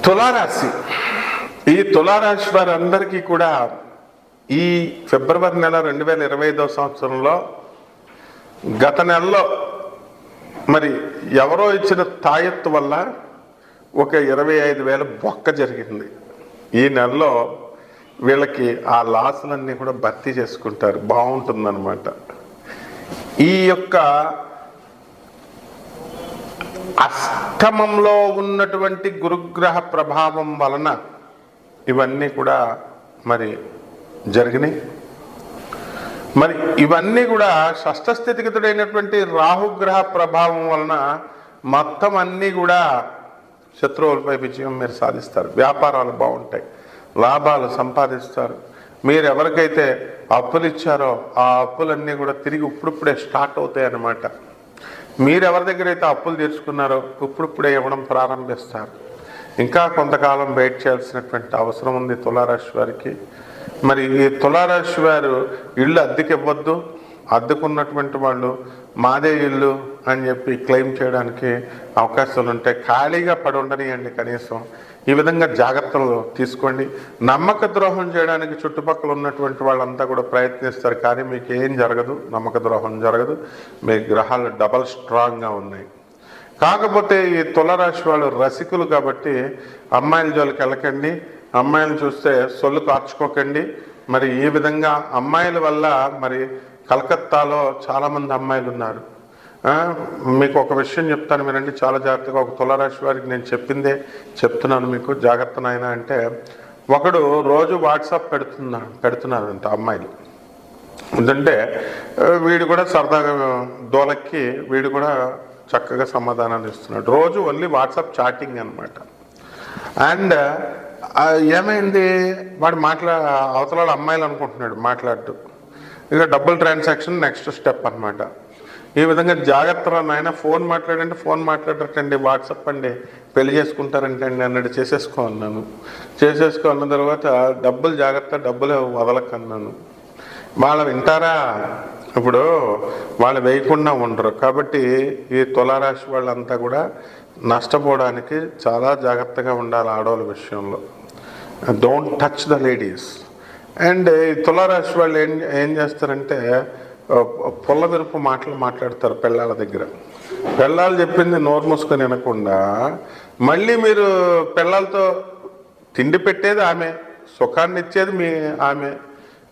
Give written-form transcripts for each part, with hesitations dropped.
తులారాశి. ఈ తులారాశి వారందరికీ కూడా ఈ ఫిబ్రవరి నెల 2025 సంవత్సరంలో గత నెలలో మరి ఎవరో ఇచ్చిన తాయెత్తు వల్ల ఒక 25,000 బొక్క జరిగింది. ఈ నెలలో వీళ్ళకి ఆ లాసులన్నీ కూడా భర్తీ చేసుకుంటారు. బాగుంటుందన్నమాట. ఈ యొక్క అష్టమంలో ఉన్నటువంటి గురుగ్రహ ప్రభావం వలన ఇవన్నీ కూడా మరి జరిగినాయి. మరి ఇవన్నీ కూడా షష్ఠ స్థితిగతుడైనటువంటి రాహుగ్రహ ప్రభావం వలన మొత్తం అన్నీ కూడా శత్రువులపై విజయం మీరు సాధిస్తారు. వ్యాపారాలు బాగుంటాయి, లాభాలు సంపాదిస్తారు. మీరు ఎవరికైతే అప్పులు ఇచ్చారో ఆ అప్పులన్నీ కూడా తిరిగి ఇప్పుడిప్పుడే స్టార్ట్ అవుతాయి అన్నమాట. మీరు ఎవరి దగ్గర అయితే అప్పులు తీర్చుకున్నారో ఇప్పుడిప్పుడే ఇవ్వడం ప్రారంభిస్తారు. ఇంకా కొంతకాలం వెయిట్ చేయాల్సినటువంటి అవసరం ఉంది తులారాశి వారికి. మరి ఈ తులారాశి వారు ఇల్లు అద్దెకి ఇవ్వద్దు. అద్దెకున్నటువంటి వాళ్ళు మాదే ఇల్లు అని చెప్పి క్లెయిమ్ చేయడానికి అవకాశాలు ఉంటాయి. ఖాళీగా పడి ఉండనియండి కనీసం. ఈ విధంగా జాగ్రత్తలు తీసుకోండి. నమ్మక ద్రోహం చేయడానికి చుట్టుపక్కల ఉన్నటువంటి వాళ్ళంతా కూడా ప్రయత్నిస్తారు, కానీ మీకు ఏం జరగదు, నమ్మక ద్రోహం జరగదు. మీ గ్రహాలు డబల్ స్ట్రాంగ్గా ఉన్నాయి. కాకపోతే ఈ తులారాశి వాళ్ళు రసికులు కాబట్టి అమ్మాయిల జోలికి వెళ్ళకండి. అమ్మాయిలు చూస్తే సొల్లు కార్చుకోకండి. మరి ఈ విధంగా అమ్మాయిల వల్ల మరి కలకత్తాలో చాలామంది అమ్మాయిలు ఉన్నారు. మీకు ఒక విషయం చెప్తాను మీరండి, చాలా జాగ్రత్తగా. ఒక తులారాశి వారికి నేను చెప్తున్నాను మీకు, జాగ్రత్త నాయన. అంటే ఒకడు రోజు వాట్సాప్ పెడుతున్నారంట అమ్మాయిలు. ఎందుకంటే వీడు కూడా సరదాగా దోలక్కి వీడు కూడా చక్కగా సమాధానాలు ఇస్తున్నాడు. రోజు ఓన్లీ వాట్సాప్ చాటింగ్ అనమాట. అండ్ ఏమైంది, వాడు అవతల అమ్మాయిలు అనుకుంటున్నాడు మాట్లాడుతూ. ఇక డబ్బుల్ ట్రాన్సాక్షన్ నెక్స్ట్ స్టెప్ అనమాట. ఈ విధంగా జాగ్రత్తగా నాయన. ఫోన్ మాట్లాడండి, ఫోన్ మాట్లాడటండి, వాట్సాప్ అండి, పెళ్లి చేసుకుంటారంటే అండి అన్నట్టు చేసేసుకో అన్నాను. అన్న తర్వాత డబ్బులు జాగ్రత్త, డబ్బులు వదలకన్నాను. వాళ్ళు వింటారా? ఇప్పుడు వాళ్ళు వేయకుండా ఉండరు. కాబట్టి ఈ తులారాశి వాళ్ళంతా కూడా నష్టపోవడానికి చాలా జాగ్రత్తగా ఉండాలి ఆడవాళ్ళ విషయంలో. Don't touch the ladies. And ఈ తులారాశి వాళ్ళు ఏం చేస్తారంటే పొల్ల విరుపు మాట్లాడతారు పెళ్ళాల దగ్గర. పెళ్ళాలు చెప్పింది నోరు మూసుకొని వినకుండా మళ్ళీ మీరు పెళ్ళాలతో తిండి పెట్టేది ఆమె, సుఖాన్ని ఇచ్చేది ఆమె.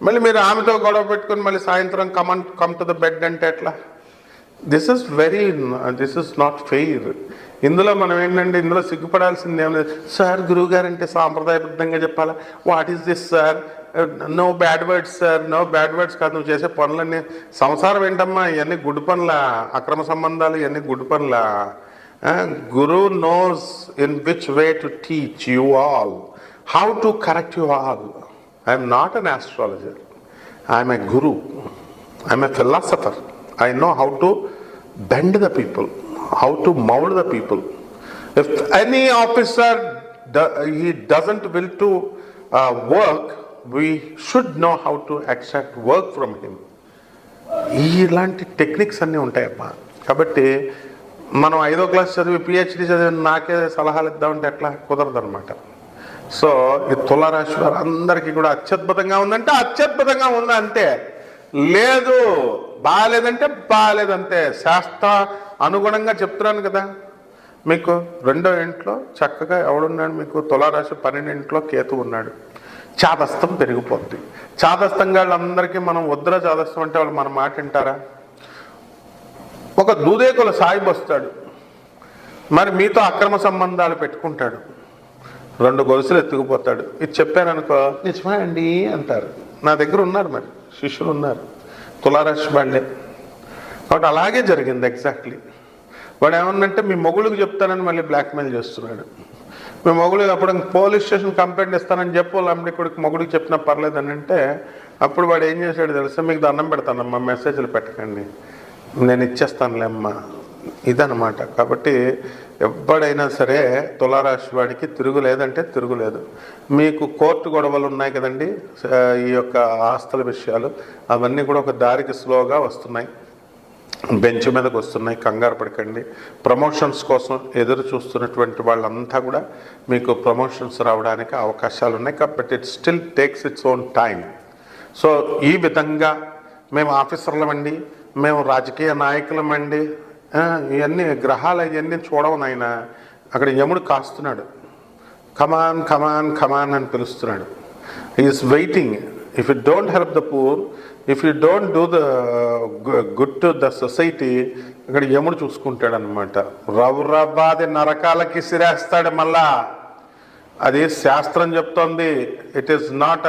మళ్ళీ మీరు ఆమెతో గొడవ పెట్టుకొని మళ్ళీ సాయంత్రం కమ్ టు ద బెడ్ అంటే ఎట్లా? This is not fair. ఇందులో మనం ఏంటంటే ఇందులో సిగ్గుపడాల్సింది ఏం లేదు. సార్ గురువుగారు అంటే సాంప్రదాయబద్ధంగా చెప్పాలా? What is this sir? No bad words sir. No bad words కాదు. నువ్వు చేసే పనులన్నీ సంసారం ఏంటమ్మా? ఇవన్నీ గుడ్ పనులా? అక్రమ సంబంధాలు ఇవన్నీ గుడ్ పనులా? Guru knows in which way to teach you all, how to correct you all. I'm not an astrologer. I'm a guru. I'm a philosopher. I know how to bend the people, how to mold the people. If any officer he doesn't will to work, we should know how to extract work from him. ఇలాంటి techniques అన్నీ ఉంటాయమ్మా. కాబట్టి మనం 5వ class చదివి PhD చదివి నాకే సలహాలు ఇద్దామంటే ఎట్లా? కుదరదు అనమాట. సో ఈ తులారాశి వారు అందరికీ కూడా అత్యద్భుతంగా ఉందంటే అత్యద్భుతంగా ఉంది అంతే. లేదు బాగాలేదంటే బాగాలేదంతే. శాస్త్ర అనుగుణంగా చెప్తున్నాను కదా మీకు. 2వ ఇంట్లో చక్కగా ఎవడున్నాడు మీకు? తులారాశి 12వ ఇంట్లో కేతు ఉన్నాడు. చాదస్తం పెరిగిపోద్ది. చాదస్తంగా వాళ్ళందరికీ మనం వద్దురా చాదస్తం అంటే వాళ్ళు మన మాట వింటారా? ఒక దూదేకుల సాయిబు వస్తాడు, మరి మీతో అక్రమ సంబంధాలు పెట్టుకుంటాడు, 2 గొలుసులు ఎత్తుకుపోతాడు. ఇది చెప్పాననుకో, నిజమే అండి అంటారు. నా దగ్గర ఉన్నారు, మరి శిష్యులు ఉన్నారు తులారాశి వాళ్ళే. కాబట్టి అలాగే జరిగింది ఎగ్జాక్ట్లీ. వాడు ఏమన్నంటే మీ మొగుళ్ళకి చెప్తానని మళ్ళీ బ్లాక్మెయిల్ చేస్తున్నాడు. మీ మొగుడు అప్పుడు పోలీస్ స్టేషన్ కంప్లైంట్ ఇస్తానని చెప్పు, వాళ్ళ అమ్మడికి మొగుడికి చెప్పినా పర్లేదని అంటే అప్పుడు వాడు ఏం చేశాడు తెలుసా? మీకు దండం పెడతానమ్మా, మెసేజ్లు పెట్టకండి, నేను ఇచ్చేస్తానులేమ్మా. ఇదనమాట. కాబట్టి ఎప్పుడైనా సరే తులారాశి వాడికి తిరుగులేదంటే తిరుగులేదు. మీకు కోర్టు గొడవలు ఉన్నాయి కదండి, ఈ యొక్క ఆస్తుల విషయాలు అవన్నీ కూడా ఒక దారికి స్లోగా వస్తున్నాయి. బెంచ్ మీదకి వస్తున్నాయి, కంగారు పడకండి. ప్రమోషన్స్ కోసం ఎదురు చూస్తున్నటువంటి వాళ్ళంతా కూడా మీకు ప్రమోషన్స్ రావడానికి అవకాశాలు ఉన్నాయి. కాబట్టి it still takes its own time. So ఈ విధంగా మేము ఆఫీసర్లమండి, మేము రాజకీయ నాయకులమండి, ఇవన్నీ గ్రహాలు ఇవన్నీ చూడవు నాయన. అక్కడ యముడు కాస్తున్నాడు, కమాన్ కమాన్ కమాన్ అని పిలుస్తున్నాడు. Is waiting. If you don't help the poor, if you don't do the good to the society, ఇక్కడ యముడు చూసుకుంటాడు అనమాట. రౌరబాది నరకాలకి సిరేస్తాడు మళ్ళా. అది శాస్త్రం చెప్తోంది. ఇట్ ఈస్ నాట్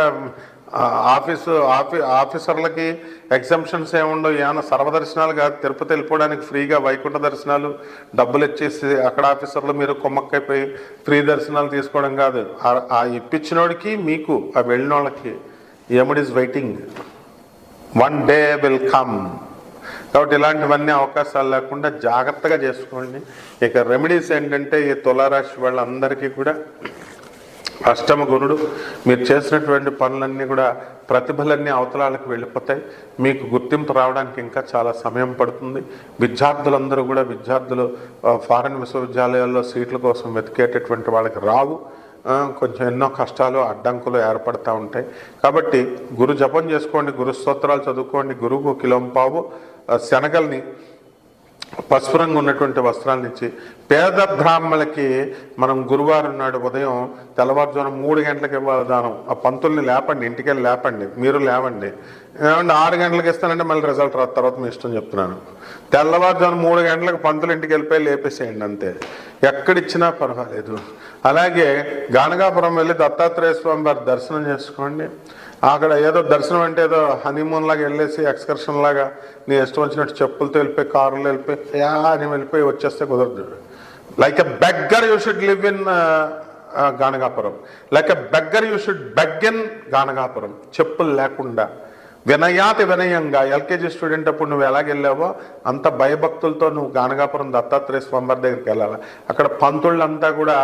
ఆఫీసర్లకి ఎగ్జంప్షన్స్ ఏముండవు. ఏమైనా సర్వదర్శనాలు కాదు. తిరుపతి వెళ్ళిపోవడానికి ఫ్రీగా వైకుంఠ దర్శనాలు డబ్బులు ఇచ్చేసి అక్కడ ఆఫీసర్లు మీరు కొమ్మక్కైపోయి ఫ్రీ దర్శనాలు తీసుకోవడం కాదు. ఆ ఇప్పించినోడికి మీకు ఆ వెళ్ళిన వాళ్ళకి యముడు is waiting. One day will come. కాబట్టి ఇలాంటివన్నీ అవకాశాలు లేకుండా జాగ్రత్తగా చేసుకోండి. ఇక రెమెడీస్ ఏంటంటే ఈ తులారాశి వాళ్ళందరికీ కూడా అష్టమ గురుడు. మీరు చేసినటువంటి పనులన్నీ కూడా ప్రతిభలన్నీ అవతలాలకు వెళ్ళిపోతాయి. మీకు గుర్తింపు రావడానికి ఇంకా చాలా సమయం పడుతుంది. విద్యార్థులందరూ కూడా విద్యార్థులు ఫారెన్ విశ్వవిద్యాలయాల్లో సీట్ల కోసం వెతికేటటువంటి వాళ్ళకి రావు. కొంచెం ఎన్నో కష్టాలు అడ్డంకులు ఏర్పడుతూ ఉంటాయి. కాబట్టి గురు జపం చేసుకోండి, గురు స్తోత్రాలు చదువుకోండి. గురువుకు కిలోంపావు శనగల్ని పసుపు రంగు ఉన్నటువంటి వస్త్రాల నుంచి పేద బ్రాహ్మణులకి మనం గురువారం నాడు ఉదయం తెల్లవారుజామున 3 గంటలకు ఇవ్వాలి దానం. ఆ పంతుల్ని లేపండి, ఇంటికెళ్ళి లేపండి, మీరు లేవండి. ఏమంటే 6 గంటలకు ఇస్తానంటే మళ్ళీ రిజల్ట్ రాదు, తర్వాత మీ ఇష్టం చెప్తున్నాను. తెల్లవారుజామున 3 గంటలకు పంతులు ఇంటికి వెళ్ళిపోయి లేపేసేయండి అంతే, ఎక్కడిచ్చినా పర్వాలేదు. అలాగే గానగాపురం వెళ్ళి దత్తాత్రేయ స్వామి వారి దర్శనం చేసుకోండి. అక్కడ ఏదో దర్శనం అంటే ఏదో హనీమూన్ లాగా వెళ్ళేసి ఎక్స్కర్షన్ లాగా నీ ఇష్టం వచ్చినట్టు చెప్పులతో వెళ్ళిపోయి కారులో వెళ్ళిపోయి అని వెళ్ళిపోయి వచ్చేస్తే కుదరదు. Like a beggar you should live in Ganagapuram. Like a beggar you should beg in Ganagapuram. చెప్పులు లేకుండా వినయాతి వినయంగా. ఎల్కేజీ స్టూడెంట్ అప్పుడు నువ్వు ఎలాగెళ్ళావో అంత భయభక్తులతో నువ్వు గానగాపురం దత్తాత్రేయ స్వామి వారి దగ్గరికి వెళ్ళాలి. అక్కడ పంతుళ్ళంతా కూడా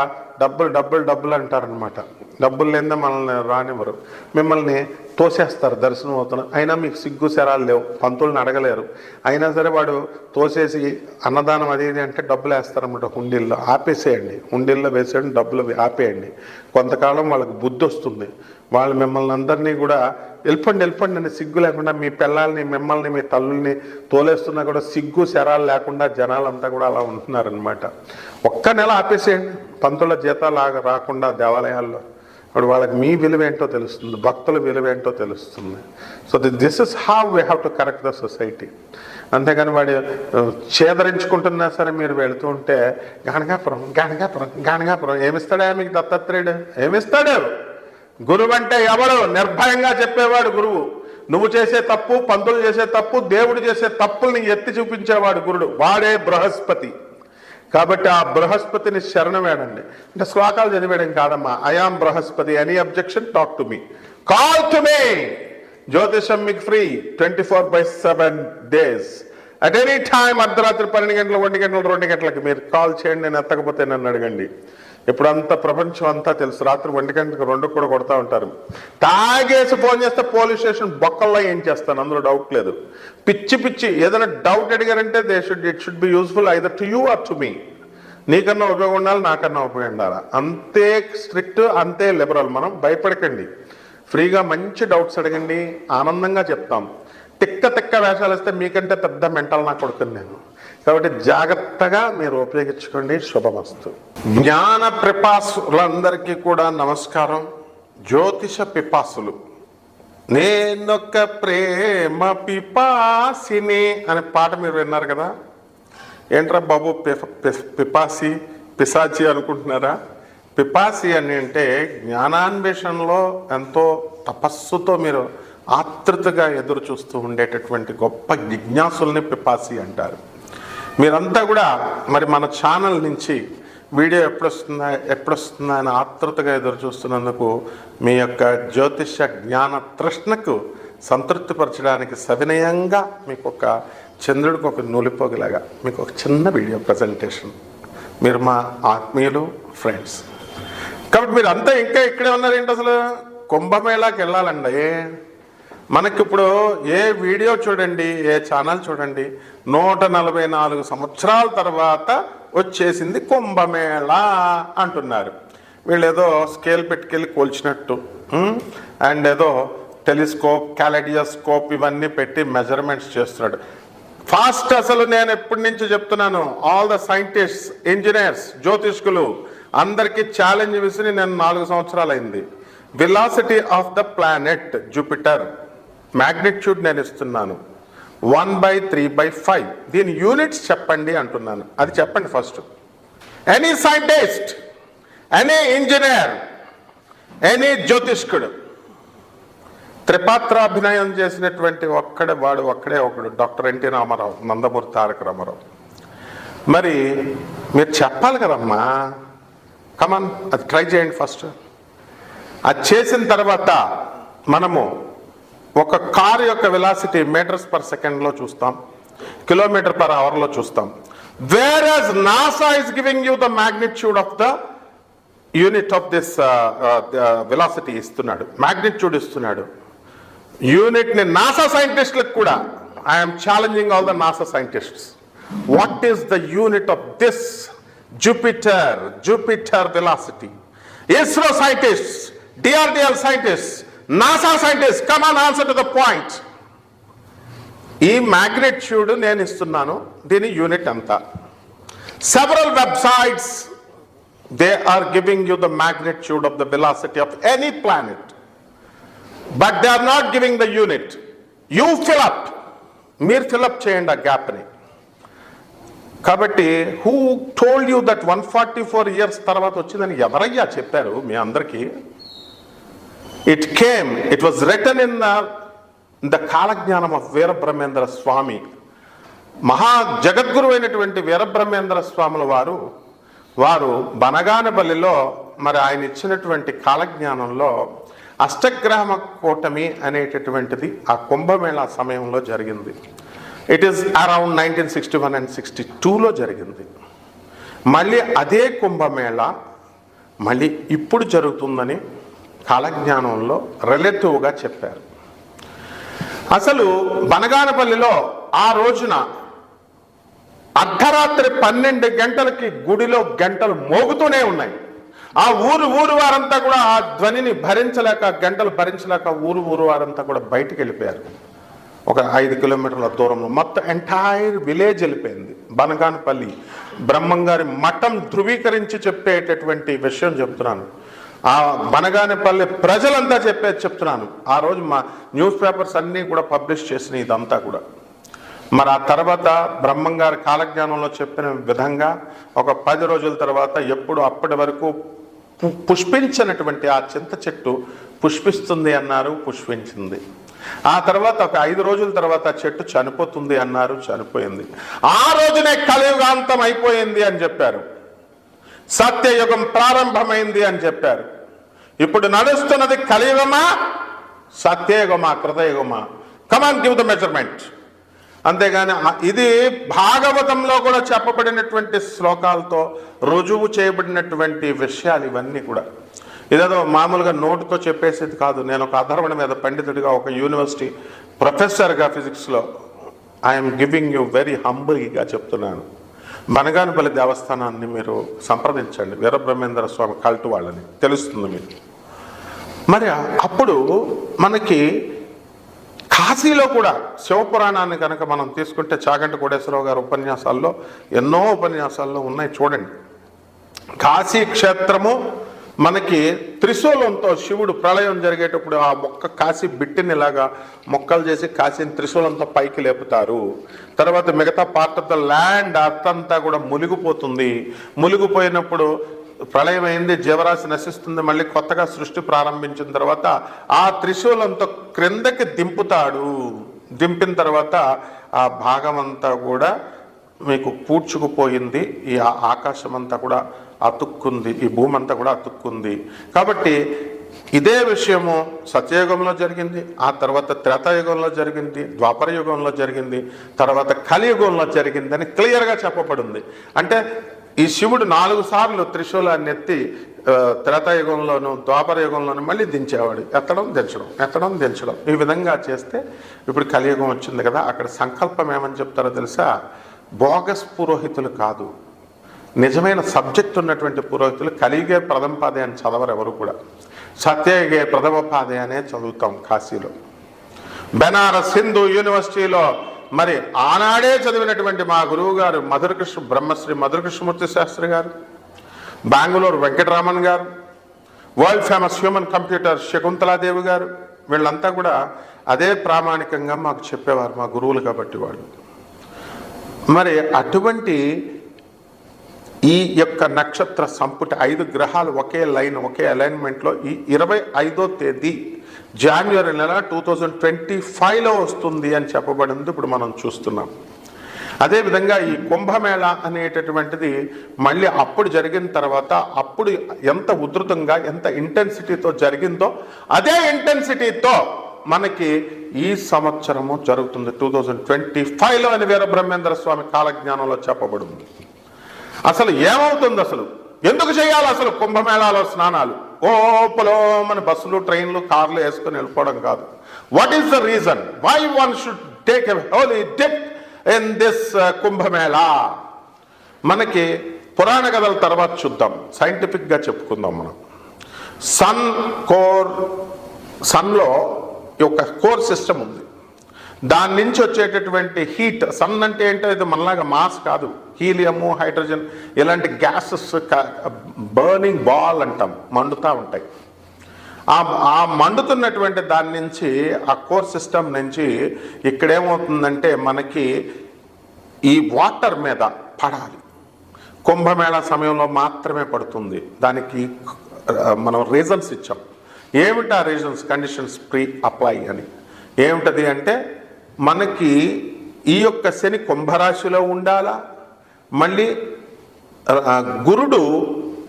డబ్బులు డబ్బులు డబ్బులు అంటారనమాట. డబ్బులు లేదే మనల్ని రానివ్వరు, మిమ్మల్ని తోసేస్తారు దర్శనం అవుతున్నారు. అయినా మీకు సిగ్గు శరాలు లేవు, పంతుల్ని అడగలేరు. అయినా సరే వాడు తోసేసి అన్నదానం అది ఇది అంటే డబ్బులు వేస్తారన్నమాట. హుండీల్లో ఆపేసేయండి, హుండీల్లో వేసేయండి, డబ్బులు ఆపేయండి. కొంతకాలం వాళ్ళకి బుద్ధి వస్తుంది. వాళ్ళు మిమ్మల్ని అందరినీ కూడా వెళ్ళిపోండి వెళ్ళిపోండి అని సిగ్గు లేకుండా మీ పిల్లల్ని మిమ్మల్ని మీ తల్లుల్ని తోలేస్తున్నా కూడా సిగ్గు శరాలు లేకుండా జనాలంతా కూడా అలా ఉంటున్నారనమాట. ఒక్క నెల ఆపేసేయండి, పంతుల జీతాలు రాకుండా దేవాలయాల్లో. అప్పుడు వాళ్ళకి మీ విలువ ఏంటో తెలుస్తుంది, భక్తుల విలువ ఏంటో తెలుస్తుంది. So this is how we have to correct the society. అంతేగాని వాడు చేదరించుకుంటున్నా సరే మీరు వెళుతూ ఉంటే గానగాపురం గానగాపురం గానగాపురం ఏమిస్తాడా మీకు దత్తాత్రేయుడు? ఏమిస్తాడు? గురువు అంటే ఎవడు? నిర్భయంగా చెప్పేవాడు గురువు. నువ్వు చేసే తప్పు, పంతులు చేసే తప్పు, దేవుడు చేసే తప్పుల్ని ఎత్తి చూపించేవాడు గురుడు. వాడే బృహస్పతి. కాబట్టి ఆ బృహస్పతిని శరణం వేడండి. అంటే శ్లోకాలు చదివేయడం కాదమ్మా. I am Brihaspati, any objection talk to me, call to me. జ్యోతిషం మీకు free 24/7 days. At any time. అర్ధరాత్రి 12 గంటలు, 1 గంటలు, 2 గంటలకి మీరు కాల్ చేయండి. నేను ఎత్తకపోతే నన్ను అడగండి. ఇప్పుడంతా ప్రపంచం అంతా తెలుసు. రాత్రి 1 గంటలకు 2 కూడా కొడతా ఉంటారు. తాగేసి ఫోన్ చేస్తే పోలీస్ స్టేషన్ బొక్కల్లో ఏం చేస్తాను, అందులో డౌట్ లేదు. పిచ్చి పిచ్చి ఏదైనా డౌట్ అడిగారంటే it should be useful either to you or to me. నీకన్నా ఉపయోగం ఉండాలి, నాకన్నా ఉపయోగం ఉండాలి. అంతే స్ట్రిక్ట్, అంతే లిబరల్. మనం భయపడకండి, ఫ్రీగా మంచి డౌట్స్ అడగండి, ఆనందంగా చెప్తాం. తిక్క తిక్క వేషాలు వస్తే మీకంటే పెద్ద మెంటల్ నా కొడుకుని నేను. కాబట్టి జాగ్రత్తగా మీరు ఉపయోగించుకోండి. శుభమస్తు. జ్ఞాన పిపాసులందరికీ కూడా నమస్కారం. జ్యోతిష పిపాసులు, నేనొక్క ప్రేమ పిపాసిని అనే పాట మీరు విన్నారు కదా. ఏంట్రా బాబు పిపాసి పిశాచి అనుకుంటున్నారా? పిపాసి అని అంటే జ్ఞానాన్వేషణలో ఎంతో తపస్సుతో మీరు ఆతృతగా ఎదురు చూస్తూ ఉండేటటువంటి గొప్ప జిజ్ఞాసుల్ని పిపాసి అంటారు. మీరంతా కూడా మరి మన ఛానల్ నుంచి వీడియో ఎప్పుడొస్తుందా అని ఆతృతగా ఎదురు చూస్తున్నందుకు మీ యొక్క జ్యోతిష జ్ఞాన తృష్ణకు సంతృప్తిపరచడానికి సవినయంగా మీకు ఒక చంద్రుడికి ఒక నూలిపోగలాగా మీకు ఒక చిన్న వీడియో ప్రజెంటేషన్. మీరు మా ఆత్మీయులు, ఫ్రెండ్స్. కాబట్టి మీరు అంతా ఇంకా ఇక్కడే ఉన్నారేంటి? అసలు కుంభమేళాకి వెళ్ళాలండి. మనకిప్పుడు ఏ వీడియో చూడండి, ఏ ఛానల్ చూడండి, 144 సంవత్సరాల తర్వాత వచ్చేసింది కుంభమేళా అంటున్నారు. వీళ్ళు ఏదో స్కేల్ పెట్టుకెళ్ళి కోల్చినట్టు అండ్ ఏదో టెలిస్కోప్, క్యాలెడియోస్కోప్ ఇవన్నీ పెట్టి మెజర్మెంట్స్ చేస్తున్నాడు. ఫాస్ట్ అసలు నేను ఎప్పటి నుంచి చెప్తున్నాను, ఆల్ ద సైంటిస్ట్స్, ఇంజనీర్స్, జ్యోతిష్కులు అందరికీ ఛాలెంజ్ విసిరి నేను 4 సంవత్సరాలు అయింది. Velocity of the planet Jupiter magnitude నేను ఇస్తున్నాను 1/3/5. దీని యూనిట్స్ చెప్పండి అంటున్నాను. అది చెప్పండి first. Any scientist, any engineer, any జ్యోతిష్కుడు త్రిపాత్రాభినయం చేసినటువంటి ఒక్కడే ఒకడు డాక్టర్ ఎన్టీ రామారావు, నందమూరి తారక రామారావు. మరి మీరు చెప్పాలి కదమ్మా, కమాన్ అది ట్రై చేయండి ఫస్ట్. అది చేసిన తర్వాత మనము ఒక కారు యొక్క వెలాసిటీ మీటర్స్ పర్ సెకండ్లో చూస్తాం, కిలోమీటర్ పర్ అవర్లో చూస్తాం. Where as NASA is giving you the magnitude of the unit of this velocity ఇస్తున్నాడు, మ్యాగ్నిట్యూడ్ ఇస్తున్నాడు. యూనిట్ని నాసా సైంటిస్టులకు కూడా I'm challenging all the NASA scientists. What is the unit of this Jupiter velocity? ISRO scientists, DRDL scientists, NASA scientist, come on answer to the point. ఈ magnitude నేను ఇస్తున్నాను, దీని unit ఎంత? Several websites they are giving you the magnitude of the velocity of any planet, but they are not giving the unit. You fill up, మీరు fill up చేయండి ఆ గ్యాప్ని. కాబట్టి who told you that 144 years తర్వాత వచ్చిందని ఎవరయ్యా చెప్పారు మీ అందరికీ? It was written in the కాలజ్ఞానం ఆఫ్ వీరబ్రహ్మేంద్ర స్వామి. మహా జగద్గురు అయినటువంటి వీరబ్రహ్మేంద్ర స్వాముల వారు బనగానపల్లిలో మరి ఆయన ఇచ్చినటువంటి కాలజ్ఞానంలో అష్టగ్రామ కూటమి అనేటటువంటిది ఆ కుంభమేళా సమయంలో జరిగింది. ఇట్ ఈస్ అరౌండ్ 1961 and 62లో జరిగింది. మళ్ళీ అదే కుంభమేళా మళ్ళీ ఇప్పుడు జరుగుతుందని కాలజ్ఞానంలో రిలేటివ్గా చెప్పారు. అసలు బనగానపల్లిలో ఆ రోజున అర్ధరాత్రి 12 గంటలకి గుడిలో గంటలు మోగుతూనే ఉన్నాయి. ఆ ఊరు వారంతా కూడా ఆ ధ్వనిని భరించలేక, గంటలు భరించలేక ఊరు వారంతా కూడా బయటికి వెళ్ళిపోయారు. ఒక 5 కిలోమీటర్ల దూరంలో మొత్తం ఎంటైర్ విలేజ్ వెళ్ళిపోయింది. బనగానపల్లి బ్రహ్మంగారి మఠం ధృవీకరించి చెప్పేటటువంటి విషయం చెప్తున్నాను. ఆ బనగానపల్లి ప్రజలంతా చెప్తున్నాను. ఆ రోజు మా న్యూస్ పేపర్స్ అన్నీ కూడా పబ్లిష్ చేసిన ఇదంతా కూడా. మరి ఆ తర్వాత బ్రహ్మంగారి కాలజ్ఞానంలో చెప్పిన విధంగా ఒక 10 రోజుల తర్వాత ఎప్పుడు అప్పటి వరకు పుష్పించినటువంటి ఆ చింత చెట్టు పుష్పిస్తుంది అన్నారు, పుష్పించింది. ఆ తర్వాత ఒక 5 రోజుల తర్వాత చెట్టు చనిపోతుంది అన్నారు, చనిపోయింది. ఆ రోజునే కలియుగాంతం అయిపోయింది అని చెప్పారు. సత్యయుగం ప్రారంభమైంది అని చెప్పారు. ఇప్పుడు నడుస్తున్నది కలియుగమా, సత్యయుగమా, కృతయుగమా? కమాన్, గివ్ ద మెజర్మెంట్. అంతేగాని ఇది భాగవతంలో కూడా చెప్పబడినటువంటి శ్లోకాలతో రుజువు చేయబడినటువంటి విషయాలు ఇవన్నీ కూడా. ఇదేదో మామూలుగా నోటుతో చెప్పేసేది కాదు. నేను ఒక అధర్వణ మీద పండితుడిగా, ఒక యూనివర్సిటీ ప్రొఫెసర్గా ఫిజిక్స్లో ఐఎమ్ గివింగ్ యూ వెరీ హంబుల్గా చెప్తున్నాను. బనగానపల్లి దేవస్థానాన్ని మీరు సంప్రదించండి, వీరబ్రహ్మేంద్ర స్వామి కల్ట్ వాళ్ళని, తెలుస్తుంది మీకు. మరి అప్పుడు మనకి కాశీలో కూడా శివపురాణాన్ని కనుక మనం తీసుకుంటే చాగంటి కోటేశ్వరరావు గారి ఉపన్యాసాల్లో ఎన్నో ఉపన్యాసాల్లో ఉన్నాయి, చూడండి. కాశీ క్షేత్రము మనకి త్రిశూలంతో శివుడు ప్రళయం జరిగేటప్పుడు ఆ కాశీ బిట్టినిలాగా మొక్కలు చేసి కాశీని త్రిశూలంతో పైకి లేపుతారు. తర్వాత మిగతా పార్ట్ ఆఫ్ ద ల్యాండ్ అంతా కూడా మునిగిపోతుంది. మునిగిపోయినప్పుడు ప్రళయం అయింది, జీవరాశి నశిస్తుంది, మళ్ళీ కొత్తగా సృష్టి ప్రారంభించిన తర్వాత ఆ త్రిశూలంతో క్రిందకి దింపుతాడు. దింపిన తర్వాత ఆ భాగం అంతా కూడా మీకు పూడ్చుకుపోయింది. ఈ ఆకాశం అంతా కూడా అతుక్కుంది, ఈ భూమి అంతా కూడా అతుక్కుంది. కాబట్టి ఇదే విషయము సత్యయుగంలో జరిగింది, ఆ తర్వాత త్రేతాయుగంలో జరిగింది, ద్వాపర యుగంలో జరిగింది, తర్వాత కలియుగంలో జరిగింది అని క్లియర్గా చెప్పబడింది. అంటే ఈ శివుడు 4 సార్లు త్రిశూలాన్ని ఎత్తి త్రేతాయుగంలోను ద్వాపర యుగంలోను మళ్ళీ దించేవాడు, ఎత్తడం దించడం, ఎత్తడం దించడం. ఈ విధంగా చేస్తే ఇప్పుడు కలియుగం వచ్చింది కదా, అక్కడ సంకల్పం ఏమని చెప్తారో తెలుసా? బోగస్ పురోహితులు కాదు, నిజమైన సబ్జెక్ట్ ఉన్నటువంటి పురోహితులు. కలియుగే ప్రథమ పాదే అని చదవరు ఎవరు కూడా, సత్యయుగే ప్రథమ పాదే అనే చదువుతాం కాశీలో. బెనారస్ హిందూ యూనివర్సిటీలో మరి ఆనాడే చదివినటువంటి మా గురువు గారు బ్రహ్మశ్రీ మధురకృష్ణమూర్తి శాస్త్రి గారు, బెంగళూరు వెంకటరామన్ గారు, world famous human computer Shakuntala Devi గారు, వీళ్ళంతా కూడా అదే ప్రామాణికంగా మాకు చెప్పేవారు, మా గురువులు కాబట్టి వాళ్ళు. మరి అటువంటి ఈ యొక్క నక్షత్ర సంపుట 5 గ్రహాలు ఒకే లైన్, ఒకే అలైన్మెంట్లో ఈ 25వ తేదీ జనవరి నెల 2025లో వస్తుంది అని చెప్పబడింది ఇప్పుడు మనం చూస్తున్నాం. అదేవిధంగా ఈ కుంభమేళ అనేటటువంటిది మళ్ళీ అప్పుడు జరిగిన తర్వాత, అప్పుడు ఎంత ఉధృతంగా ఎంత ఇంటెన్సిటీతో జరిగిందో అదే ఇంటెన్సిటీతో మనకి ఈ సంవత్సరము జరుగుతుంది 2025లో అని వీరబ్రహ్మేంద్ర స్వామి కాలజ్ఞానంలో చెప్పబడింది. అసలు ఏమవుతుంది, అసలు ఎందుకు చేయాలి అసలు కుంభమేళాలో స్నానాలు? ఓపలో మన బస్సులు ట్రైన్లు కార్లు వేసుకొని వెళ్ళిపోవడం కాదు. What is the reason why one should take a holy dip in this Kumbh Mela? మనకి పురాణ కథల తర్వాత చూద్దాం, సైంటిఫిక్గా చెప్పుకుందాం మనం. సన్లో ఒక కోర్ సిస్టమ్ ఉంది, దాని నుంచి వచ్చేటటువంటి హీట్. సన్ అంటే ఏంటో ఇది మనలాగా మాస్ కాదు, హీలియము హైడ్రోజన్ ఇలాంటి గ్యాసెస్ బర్నింగ్ బాల్ అంటాం, మండుతూ ఉంటాయి. ఆ మండుతున్నటువంటి దాని నుంచి, ఆ కోర్ సిస్టమ్ నుంచి ఇక్కడేమవుతుందంటే మనకి ఈ వాటర్ మీద పడాలి. కుంభమేళా సమయంలో మాత్రమే పడుతుంది. దానికి మనం రీజన్స్ ఇచ్చాం. ఏమిటా రీజన్స్? కండిషన్స్ ప్రీ అప్లై అని. ఏమిటది అంటే మనకి ఈ యొక్క శని కుంభరాశిలో ఉండాలా, మళ్ళీ గురుడు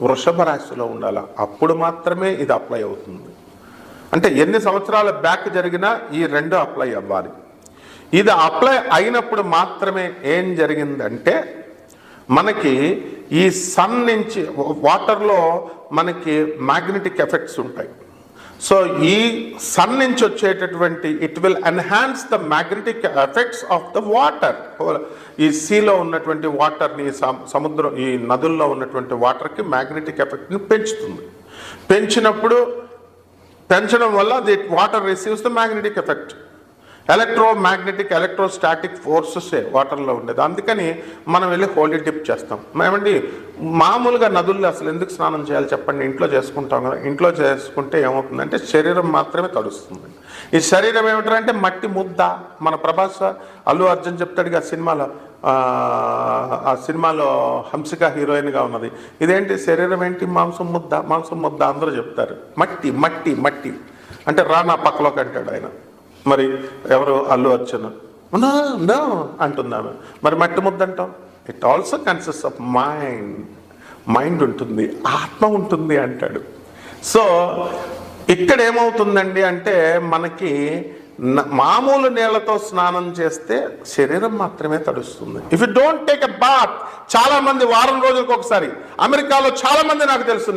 వృషభ రాశిలో ఉండాలా, అప్పుడు మాత్రమే ఇది అప్లై అవుతుంది. అంటే ఎన్ని సంవత్సరాల బ్యాక్ జరిగినా ఈ 2 అప్లై అవ్వాలి. ఇది అప్లై అయినప్పుడు మాత్రమే ఏం జరిగిందంటే మనకి ఈ సన్ నుంచి వాటర్లో మనకి మ్యాగ్నెటిక్ ఎఫెక్ట్స్ ఉంటాయి. సో ఈ సన్ నుంచి వచ్చేటటువంటి it will enhance the magnetic effects of the water. ఈ సీలో ఉన్నటువంటి వాటర్ని, సముద్రం ఈ నదుల్లో ఉన్నటువంటి వాటర్కి మ్యాగ్నెటిక్ ఎఫెక్ట్ని పెంచుతుంది. పెంచడం వల్ల the water receives the magnetic effect. Electrostatic ఫోర్సెసే వాటర్లో ఉండేది. అందుకని మనం వెళ్ళి హోలీ డిప్ చేస్తాం. ఏమండి, మామూలుగా నదుల్లో అసలు ఎందుకు స్నానం చేయాలి చెప్పండి? ఇంట్లో చేసుకుంటాం కదా. ఇంట్లో చేసుకుంటే ఏమవుతుందంటే శరీరం మాత్రమే తడుస్తుంది. ఈ శరీరం ఏమిటంటే మట్టి ముద్ద. మన ప్రభాస్ అల్లు అర్జున్ చెప్తాడు ఆ సినిమాలో హంసిక హీరోయిన్గా ఉన్నది, ఇదేంటి శరీరం ఏంటి? మాంసం ముద్ద అందరూ చెప్తారు. మట్టి మట్టి మట్టి అంటే రా నా పక్కలోకి అంటాడు ఆయన. మరి ఎవరు? అల్లు అర్జున్. నో అంటున్నాను. మరి మట్టి ముద్ద అంటాం. It also consist of mind ఉంటుంది, ఆత్మ ఉంటుంది అంటాడు. సో ఇక్కడ ఏమవుతుందండి అంటే మనకి మామూలు నీళ్లతో స్నానం చేస్తే శరీరం మాత్రమే తడుస్తుంది. If you don't take a bath, చాలా మంది వారం రోజులకు ఒకసారి, అమెరికాలో చాలా మంది నాకు తెలుసు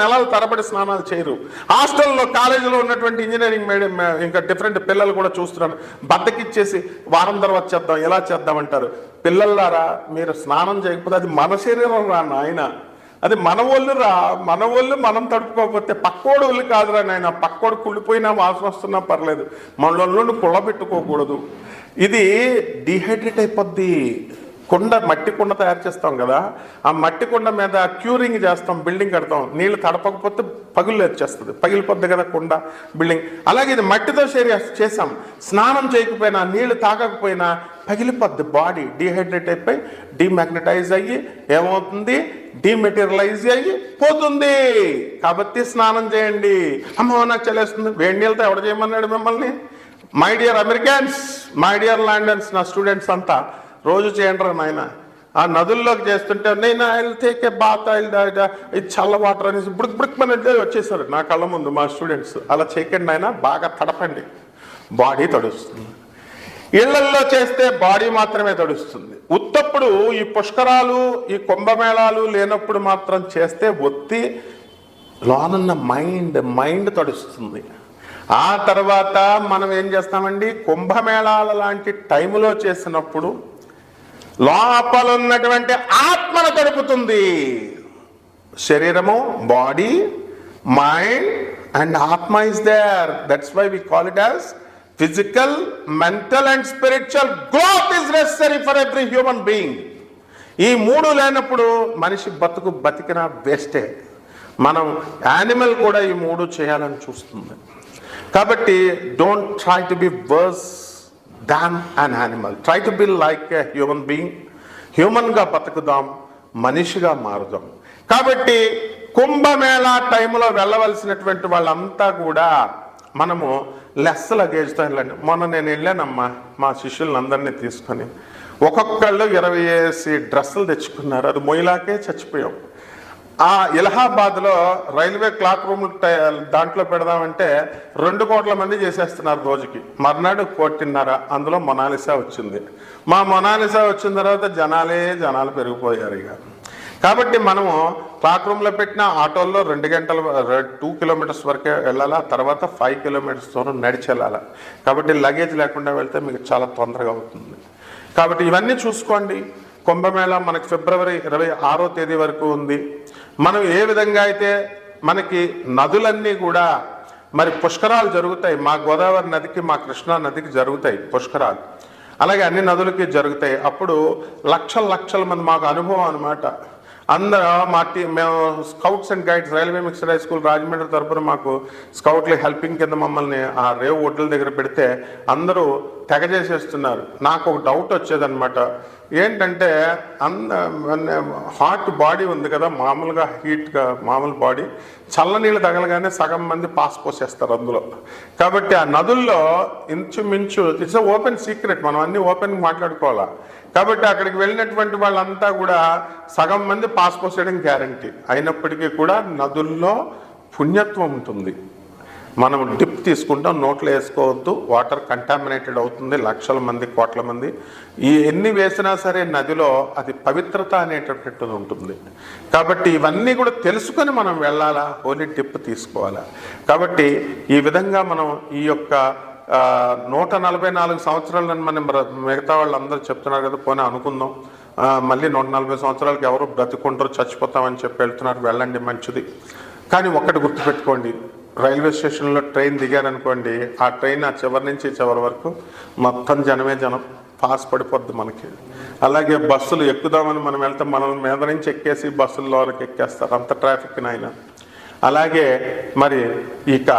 నెలలు తరబడి స్నానాలు చేయరు. హాస్టల్లో కాలేజీలో ఉన్నటువంటి ఇంజనీరింగ్ మీడియం ఇంకా డిఫరెంట్ పిల్లలు కూడా చూస్తున్నాను, బద్దకిచ్చేసి వారం తర్వాత చేద్దాం, ఎలా చేద్దామంటారు. పిల్లలారా, మీరు స్నానం చేయకపోతే అది మన శరీరం రా నాయన, అది మన ఒళ్ళు మనం తడుపుకోకపోతే పక్కోడు ఒళ్ళు కాదురా నాయన. పక్కోడు కుళ్ళిపోయినా వాసన వస్తున్నా పర్లేదు, మన ఒళ్ళు కుళ్ళబెట్టుకోకూడదు. ఇది డీహైడ్రేట్ అయిపోద్ది. మట్టి కుండ తయారు చేస్తాం కదా, ఆ మట్టి కుండ మీద క్యూరింగ్ చేస్తాం, బిల్డింగ్ కడతాం. నీళ్ళు తడపకపోతే పగులు వచ్చేస్తుంది, పగిలిపోద్ది కదా కుండ, బిల్డింగ్. అలాగే ఇది మట్టితో చేసాం, స్నానం చేయకపోయినా నీళ్లు తాగకపోయినా పగిలిపోద్ది. బాడీ డీహైడ్రేట్ అయిపోయి డీమాగ్నటైజ్ అయ్యి ఏమవుతుంది? డీమెటీరియలైజ్ అయ్యి పోతుంది. కాబట్టి స్నానం చేయండి. అమ్మ నాకు చలేస్తుంది, వేడి నీళ్ళతో ఎవడ చేయమన్నాడు మిమ్మల్ని? My dear Americans, my dear London's, నా స్టూడెంట్స్ అంతా రోజు చేయండి రా నాయన. ఆ నదుల్లోకి చేస్తుంటే నేను టేక్ ఏ బాత్, ఇది చల్ల వాటర్ అనేసి బుడుక్మని వచ్చేసారు నా కళ్ళ ముందు మా స్టూడెంట్స్. అలా చేయకండి ఆయన, బాగా తడపండి, బాడీ తడుస్తుంది. ఇళ్లల్లో చేస్తే బాడీ మాత్రమే తడుస్తుంది. ఉత్తప్పుడు ఈ పుష్కరాలు, ఈ కుంభమేళాలు లేనప్పుడు మాత్రం చేస్తే ఒత్తి లోనున్న మైండ్ తడుస్తుంది. ఆ తర్వాత మనం ఏం చేస్తామండి, కుంభమేళాల లాంటి టైములో చేసినప్పుడు లోపల ఉన్నటువంటి ఆత్మను తడుపుతుంది. శరీరము, body, mind and atma is there. That's why we call it as physical, mental and spiritual growth is necessary for every human being. ఈ మూడు లేనప్పుడు మనిషి బతికిన వేస్టే. మనం యానిమల్ కూడా ఈ మూడు చేయాలని చూస్తుంది. కాబట్టి don't try to be worse than an animal, try to be like a human being. హ్యూమన్గా బతుకుదాం, మనిషిగా మారుదాం. కాబట్టి కుంభమేళా టైంలో వెళ్ళవలసినటువంటి వాళ్ళంతా కూడా మనము లెస్ లగేజ్తో వెళ్ళండి. మొన్న నేను వెళ్ళానమ్మా మా శిష్యులందరినీ తీసుకొని, ఒక్కొక్కళ్ళు 20 డ్రెస్సులు తెచ్చుకున్నారు. అది మొయిలాకే చచ్చిపోయాం. ఆ ఇలహాబాద్లో రైల్వే క్లాక్ రూమ్ దాంట్లో పెడదామంటే 2 కోట్ల మంది చేసేస్తున్నారు రోజుకి. మర్నాడు 1.5 అందులో మొనాలిసా వచ్చింది. మా మొనాలిసా వచ్చిన తర్వాత జనాలు పెరిగిపోయారు ఇక. కాబట్టి మనము క్లాక్ రూమ్లో పెట్టిన ఆటోల్లో 2 గంటలు 2 కిలోమీటర్స్ వరకే వెళ్ళాలా, తర్వాత 5 కిలోమీటర్స్ దూరం నడిచి వెళ్ళాలా. కాబట్టి లగేజ్ లేకుండా వెళ్తే మీకు చాలా తొందరగా అవుతుంది. కాబట్టి ఇవన్నీ చూసుకోండి. కుంభమేళా మనకి ఫిబ్రవరి 26వ తేదీ వరకు ఉంది. మనం ఏ విధంగా అయితే మనకి నదులన్నీ కూడా మరి పుష్కరాలు జరుగుతాయి. మా గోదావరి నదికి, మా కృష్ణా నదికి జరుగుతాయి పుష్కరాలు. అలాగే అన్ని నదులకి జరుగుతాయి. అప్పుడు లక్షల మంది, మాకు అనుభవం అనమాట. అందరూ మేము scouts and guides railway mixed high school Rajahmundry తరపున మాకు స్కౌట్ల హెల్పింగ్ కింద మమ్మల్ని ఆ రేవు ఒడ్ల దగ్గర పెడితే అందరూ తెగ చేసేస్తున్నారు. నాకు ఒక డౌట్ వచ్చేదన్నమాట. ఏంటంటే హాట్ బాడీ ఉంది కదా, మామూలుగా హీట్గా మామూలు బాడీ, చల్లనీళ్ళు తగలగానే సగం మంది పాస్ పోసేస్తారు అందులో. కాబట్టి ఆ నదుల్లో ఇంచుమించు ఇట్స్ ఓపెన్ సీక్రెట్, మనం అన్నీ ఓపెన్ మాట్లాడుకోవాలా. కాబట్టి అక్కడికి వెళ్ళినటువంటి వాళ్ళంతా కూడా సగం మంది పాస్ పోసేయడం గ్యారంటీ. అయినప్పటికీ కూడా నదుల్లో పుణ్యత్వం ఉంటుంది. మనం డిప్ తీసుకుంటాం, నోట్లో వేసుకోవద్దు, వాటర్ కంటామినేటెడ్ అవుతుంది. లక్షల మంది, కోట్ల మంది ఎన్ని వేసినా సరే నదిలో అది పవిత్రత అనేటటువంటిది ఉంటుంది. కాబట్టి ఇవన్నీ కూడా తెలుసుకొని మనం వెళ్ళాలా, ఓన్లీ డిప్ తీసుకోవాలా. కాబట్టి ఈ విధంగా మనం ఈ యొక్క 144 సంవత్సరాలని మనం మిగతా వాళ్ళందరూ చెప్తున్నారు కదా, పోనీ అనుకుందాం మళ్ళీ 140 సంవత్సరాలకి ఎవరు బ్రతుకుంటారు, చచ్చిపోతామని చెప్పి వెళ్తున్నారు. వెళ్ళండి, మంచిది. కానీ ఒక్కటి గుర్తుపెట్టుకోండి, రైల్వే స్టేషన్లో ట్రైన్ దిగారనుకోండి, ఆ ట్రైన్ ఆ చివరి నుంచి చివరి వరకు మొత్తం జనమే జనం, పాస్ పడిపోద్ది మనకి. అలాగే బస్సులు ఎక్కుదామని మనం వెళ్తే మనల్ని మీద నుంచి ఎక్కేసి బస్సుల్లోకి ఎక్కేస్తారు, అంత ట్రాఫిక్ అయినా. అలాగే మరి ఇక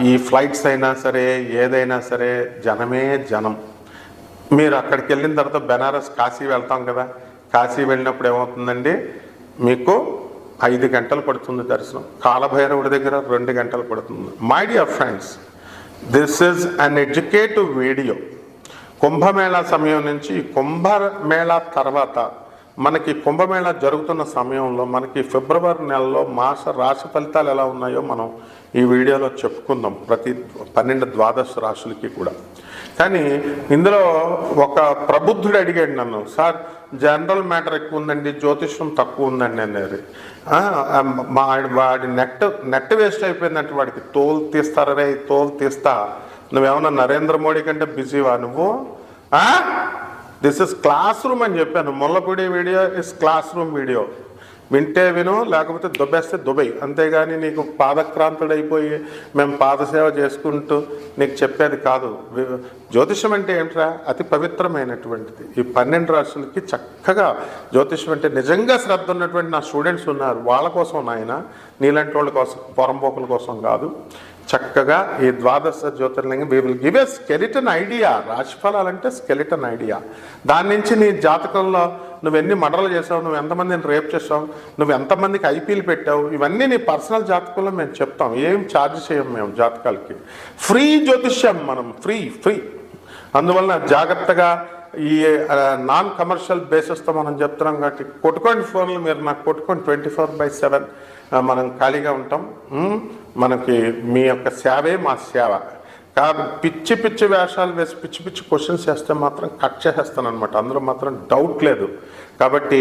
ఈ ఫ్లైట్స్ అయినా సరే, ఏదైనా సరే జనమే జనం. మీరు అక్కడికి వెళ్ళిన తర్వాత బెనారస్, కాశీ వెళ్తాం కదా, కాశీ వెళ్ళినప్పుడు ఏమవుతుందండి, మీకు 5 గంటలు పడుతుంది దర్శనం. కాలభైరవుడి దగ్గర 2 గంటలు పడుతుంది. My dear friends, this is an educative video. Kumbh Mela సమయం నుంచి, కుంభమేళా తర్వాత మనకి కుంభమేళా జరుగుతున్న సమయంలో మనకి ఫిబ్రవరి నెలలో మాస రాశి ఫలితాలు ఎలా ఉన్నాయో మనం ఈ వీడియోలో చెప్పుకుందాం, ప్రతి 12 ద్వాదశ రాశులకి కూడా. కానీ ఇందులో ఒక ప్రబుద్ధుడు అడిగాడు నన్ను, సార్ జనరల్ మ్యాటర్ ఎక్కువ ఉందండి, జ్యోతిష్యం తక్కువ ఉందండి అనేది. వాడి నెట్ వేస్ట్ అయిపోయిందంటే వాడికి తోలు తీస్తారే, తోలు తీస్తా. నువ్వేమన్నా నరేంద్ర మోడీ కంటే బిజీవా నువ్వు? దిస్ ఇస్ క్లాస్ రూమ్ అని చెప్పాను. Mullapudi video is class room video. వింటే విను, లేకపోతే దుబ్బేస్తే దుబై. అంతేగాని నీకు పాదక్రాంతుడైపోయి మేము పాదసేవ చేసుకుంటూ నీకు చెప్పేది కాదు. జ్యోతిషం అంటే ఏంట్రా, అతి పవిత్రమైనటువంటిది. ఈ 12 రాశులకి చక్కగా జ్యోతిషం అంటే నిజంగా శ్రద్ధ ఉన్నటువంటి నా స్టూడెంట్స్ ఉన్నారు, వాళ్ళ కోసం నాయన, నీలాంటి వాళ్ళ కోసం, పొరంపోకుల కోసం కాదు. చక్కగా ఈ ద్వాదశ జ్యోతిర్లింగం we will give a skeleton idea. రాశిఫలాలంటే స్కెలిటన్ ఐడియా. దాని నుంచి నీ జాతకంలో నువ్వు ఎన్ని మర్డర్లు చేసావు, నువ్వు ఎంతమందిని రేప్ చేసావు, నువ్వు ఎంతమందికి ఐపీలు పెట్టావు, ఇవన్నీ నీ పర్సనల్ జాతకంలో మేము చెప్తాం. ఏం ఛార్జ్ చేయం మేము జాతకాలకి. ఫ్రీ జ్యోతిష్యం మనం, ఫ్రీ. అందువలన జాగ్రత్తగా ఈ నాన్ కమర్షియల్ బేసిస్తో మనం చెప్తున్నాం. కాబట్టి కొట్టుకోండి ఫోన్లు, మీరు నాకు కొట్టుకోండి, 24/7 మనం ఖాళీగా ఉంటాం. మనకి మీ యొక్క సేవే మా సేవ. కాబట్టి పిచ్చి వేషాలు వేసి పిచ్చి క్వశ్చన్స్ చేస్తే మాత్రం కట్ చేసేస్తాను అనమాట, అందులో మాత్రం డౌట్ లేదు. కాబట్టి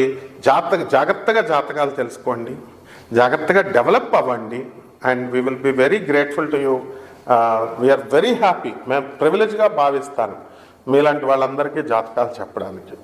జాగ్రత్తగా జాతకాలు తెలుసుకోండి, జాగ్రత్తగా డెవలప్ అవ్వండి. And we will be very grateful to you. We are very happy. మేము ప్రివిలేజ్గా భావిస్తాను మీలాంటి వాళ్ళందరికీ జాతకాలు చెప్పడానికి.